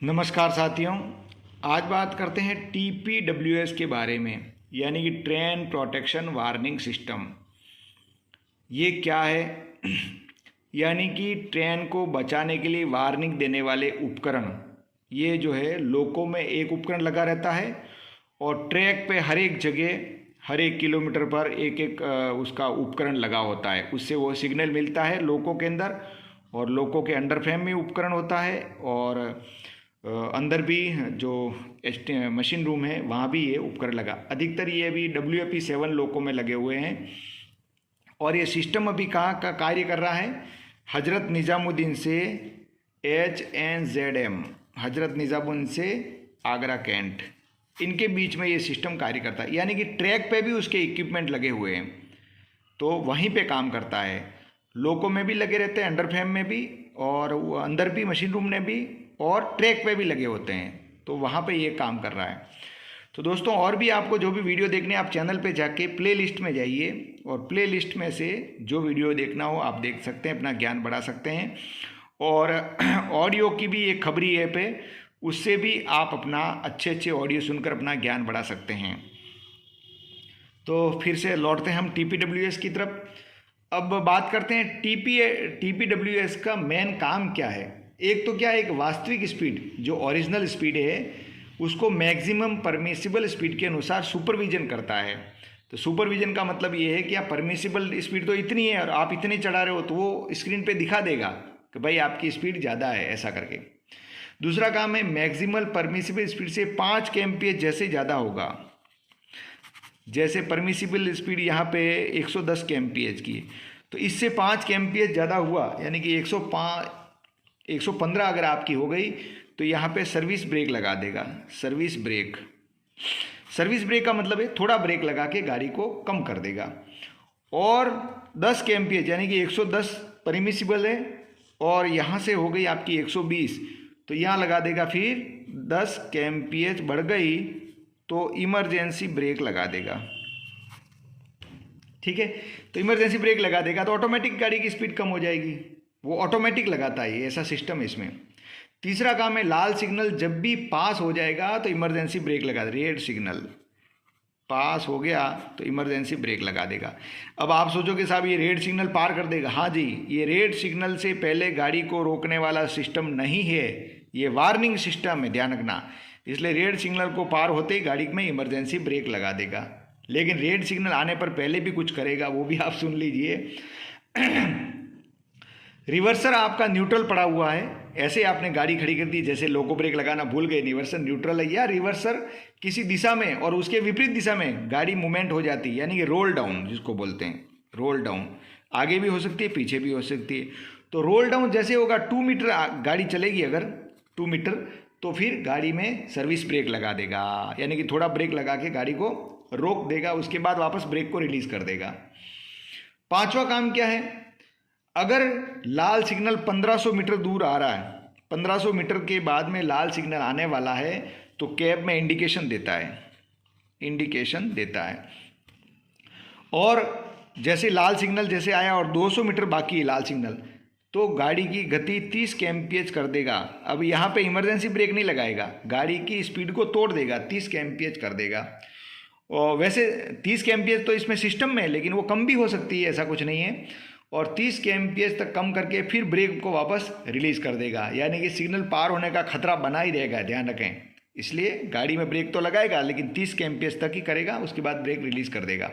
नमस्कार साथियों, आज बात करते हैं TPWS के बारे में, यानी कि ट्रेन प्रोटेक्शन वार्निंग सिस्टम। ये क्या है? यानी कि ट्रेन को बचाने के लिए वार्निंग देने वाले उपकरण। ये जो है लोको में एक उपकरण लगा रहता है और ट्रैक पे हर एक जगह हर एक किलोमीटर पर एक एक उसका उपकरण लगा होता है। उससे वो सिग्नल मिलता है लोको के अंदर, और लोको के अंडर फ्रेम में उपकरण होता है और अंदर भी जो मशीन रूम है वहाँ भी ये उपकरण लगा। अधिकतर ये अभी WFE7 लोको में लगे हुए हैं। और ये सिस्टम अभी कहाँ का कार्य कर रहा है? हजरत निज़ामुद्दीन से HNZM, हजरत निज़ामुद्दीन से आगरा कैंट, इनके बीच में ये सिस्टम कार्य करता है। यानी कि ट्रैक पे भी उसके इक्विपमेंट लगे हुए हैं, तो वहीं पे काम करता है। लोको में भी लगे रहते हैं, अंडर फ्रेम में भी, और अंदर भी मशीन रूम में भी, और ट्रैक पे भी लगे होते हैं, तो वहाँ पे ये काम कर रहा है। तो दोस्तों, और भी आपको जो भी वीडियो देखने, आप चैनल पे जाके प्ले लिस्ट में जाइए और प्ले लिस्ट में से जो वीडियो देखना हो आप देख सकते हैं, अपना ज्ञान बढ़ा सकते हैं। और ऑडियो की भी एक खबरी ऐप है, उससे भी आप अपना अच्छे ऑडियो सुनकर अपना ज्ञान बढ़ा सकते हैं। तो फिर से लौटते हैं हम TPWS की तरफ। अब बात करते हैं TPWS का मेन काम क्या है। एक तो क्या है, एक वास्तविक स्पीड जो ओरिजिनल स्पीड है उसको मैक्सिमम परमिसिबल स्पीड के अनुसार सुपरविजन करता है। तो सुपरविजन का मतलब ये है कि आप परमिसिबल स्पीड तो इतनी है और आप इतने चढ़ा रहे हो, तो वो स्क्रीन पे दिखा देगा कि भाई आपकी स्पीड ज़्यादा है, ऐसा करके। दूसरा काम है मैक्सिमल परमिसिबल स्पीड से 5 kmph जैसे ज़्यादा होगा। जैसे परमिसिबल स्पीड यहाँ पे 110 kmph की, तो इससे 5 kmph ज़्यादा हुआ, यानी कि 115 अगर आपकी हो गई, तो यहाँ पे सर्विस ब्रेक लगा देगा। सर्विस ब्रेक का मतलब है थोड़ा ब्रेक लगा के गाड़ी को कम कर देगा। और 10 kmph यानी कि 110 परमिसिबल है और यहाँ से हो गई आपकी 120, तो यहाँ लगा देगा फिर 10 kmph बढ़ गई तो इमरजेंसी ब्रेक लगा देगा। ठीक है, तो इमरजेंसी ब्रेक लगा देगा तो ऑटोमेटिक गाड़ी की स्पीड कम हो जाएगी। वो ऑटोमेटिक लगाता है, ऐसा सिस्टम है इसमें। तीसरा काम है लाल सिग्नल जब भी पास हो जाएगा तो इमरजेंसी ब्रेक लगा देगा। रेड सिग्नल पास हो गया तो इमरजेंसी ब्रेक लगा देगा। अब आप सोचोगे साहब ये रेड सिग्नल पार कर देगा। हाँ जी, ये रेड सिग्नल से पहले गाड़ी को रोकने वाला सिस्टम नहीं है, ये वार्निंग सिस्टम है, ध्यान रखना। इसलिए रेड सिग्नल को पार होते ही गाड़ी में इमरजेंसी ब्रेक लगा देगा। लेकिन रेड सिग्नल आने पर पहले भी कुछ करेगा, वो भी आप सुन लीजिए। रिवर्सर आपका न्यूट्रल पड़ा हुआ है, ऐसे आपने गाड़ी खड़ी कर दी, जैसे लोको ब्रेक लगाना भूल गए, रिवर्सर न्यूट्रल है, या रिवर्सर किसी दिशा में और उसके विपरीत दिशा में गाड़ी मूवमेंट हो जाती है, यानी कि रोल डाउन जिसको बोलते हैं। रोल डाउन आगे भी हो सकती है, पीछे भी हो सकती है। तो रोल डाउन जैसे होगा, 2 मीटर गाड़ी चलेगी अगर 2 मीटर, तो फिर गाड़ी में सर्विस ब्रेक लगा देगा, यानी कि थोड़ा ब्रेक लगा के गाड़ी को रोक देगा, उसके बाद वापस ब्रेक को रिलीज कर देगा। पांचवा काम क्या है, अगर लाल सिग्नल 1500 मीटर दूर आ रहा है, 1500 मीटर के बाद में लाल सिग्नल आने वाला है, तो कैब में इंडिकेशन देता है। और जैसे लाल सिग्नल जैसे आया और 200 मीटर बाकी है लाल सिग्नल, तो गाड़ी की गति 30 kmph कर देगा। अब यहाँ पे इमरजेंसी ब्रेक नहीं लगाएगा, गाड़ी की स्पीड को तोड़ देगा, 30 kmph कर देगा। और वैसे 30 kmph तो इसमें सिस्टम में है, लेकिन वो कम भी हो सकती है, ऐसा कुछ नहीं है। और 30 kmph तक कम करके फिर ब्रेक को वापस रिलीज कर देगा, यानी कि सिग्नल पार होने का खतरा बना ही रहेगा, ध्यान रखें। इसलिए गाड़ी में ब्रेक तो लगाएगा, लेकिन 30 kmph तक ही करेगा, उसके बाद ब्रेक रिलीज कर देगा।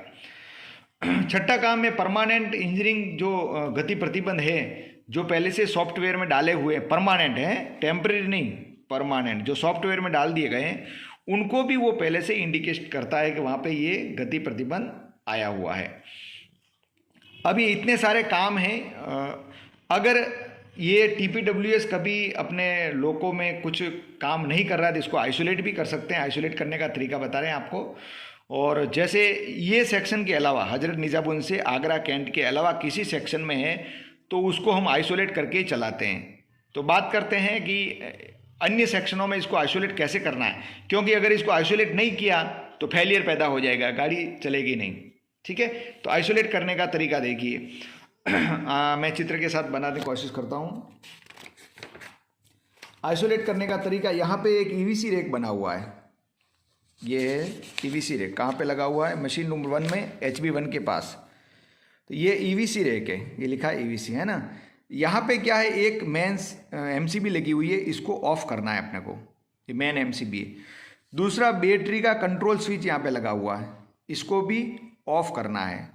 छठा काम है परमानेंट इंजीनियरिंग, जो गति प्रतिबंध है जो पहले से सॉफ्टवेयर में डाले हुए परमानेंट हैं, टेम्परेरी नहीं, परमानेंट जो सॉफ्टवेयर में डाल दिए गए हैं, उनको भी वो पहले से इंडिकेट करता है कि वहाँ पे ये गति प्रतिबंध आया हुआ है। अब ये इतने सारे काम हैं। अगर ये TPWS कभी अपने लोको में कुछ काम नहीं कर रहा है तो इसको आइसोलेट भी कर सकते हैं। आइसोलेट करने का तरीका बता रहे हैं आपको। और जैसे ये सेक्शन के अलावा, हजरत निज़ामुद्दीन से आगरा कैंट के अलावा किसी सेक्शन में है, तो उसको हम आइसोलेट करके चलाते हैं। तो बात करते हैं कि अन्य सेक्शनों में इसको आइसोलेट कैसे करना है, क्योंकि अगर इसको आइसोलेट नहीं किया तो फेलियर पैदा हो जाएगा, गाड़ी चलेगी नहीं। ठीक है, तो आइसोलेट करने का तरीका देखिए। मैं चित्र के साथ बनाने की कोशिश करता हूँ। आइसोलेट करने का तरीका, यहाँ पे एक ईवीसी रैक बना हुआ है, ये है ईवीसी रैक। कहाँ पे लगा हुआ है? मशीन नंबर 1 में, HB1 के पास। तो ये ईवीसी रैक है, ये लिखा है ईवीसी, है ना। यहाँ पे क्या है, एक मेंस MCB लगी हुई है, इसको ऑफ करना है अपने को, ये मेन MCB है। दूसरा बैटरी का कंट्रोल स्विच यहाँ पे लगा हुआ है, इसको भी ऑफ करना है।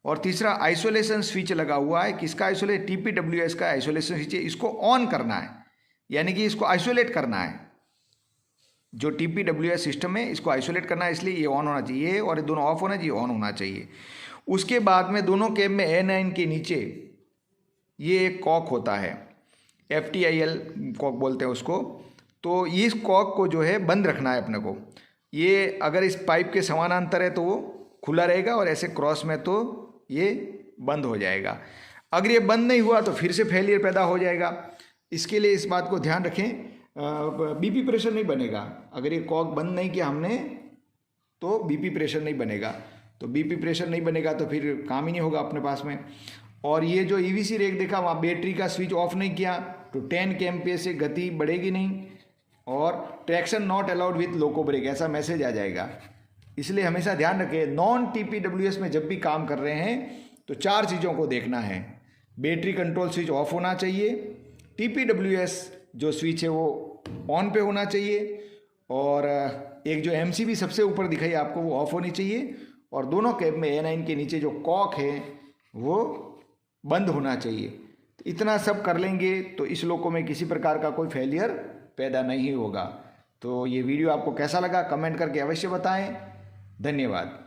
और तीसरा आइसोलेशन स्विच लगा हुआ है, किसका आइसोलेट? TPWS का आइसोलेशन स्विच है, इसको ऑन करना है, यानी कि इसको आइसोलेट करना है। जो TPWS सिस्टम है इसको आइसोलेट करना है, इसलिए ये ऑन होना चाहिए और ये दोनों ऑफ होना चाहिए, ऑन होना चाहिए। उसके बाद में दोनों कैब में A9 के नीचे ये एक कॉक होता है, FTIL कॉक बोलते हैं उसको। तो इस कॉक को जो है बंद रखना है अपने को। ये अगर इस पाइप के समानांतर है तो वो खुला रहेगा, और ऐसे क्रॉस में तो ये बंद हो जाएगा। अगर ये बंद नहीं हुआ तो फिर से फेलियर पैदा हो जाएगा। इसके लिए इस बात को ध्यान रखें, BP प्रेशर नहीं बनेगा। अगर ये कॉक बंद नहीं किया हमने तो BP प्रेशर नहीं बनेगा। तो BP प्रेशर नहीं बनेगा तो फिर काम ही नहीं होगा अपने पास में। और ये जो EVC रैक देखा, वहाँ बैटरी का स्विच ऑफ नहीं किया तो 10 kmph से गति बढ़ेगी नहीं, और traction not allowed with loco brake, ऐसा मैसेज आ जाएगा। इसलिए हमेशा ध्यान रखें, नॉन TPWS में जब भी काम कर रहे हैं तो 4 चीज़ों को देखना है। बैटरी कंट्रोल स्विच ऑफ होना चाहिए, TPWS जो स्विच है वो ऑन पे होना चाहिए, और एक जो MCB सबसे ऊपर दिखाई आपको वो ऑफ होनी चाहिए, और दोनों कैब में A9 के नीचे जो कॉक है वो बंद होना चाहिए। तो इतना सब कर लेंगे तो इस लोको में किसी प्रकार का कोई फेलियर पैदा नहीं होगा। तो ये वीडियो आपको कैसा लगा कमेंट करके अवश्य बताएं। धन्यवाद।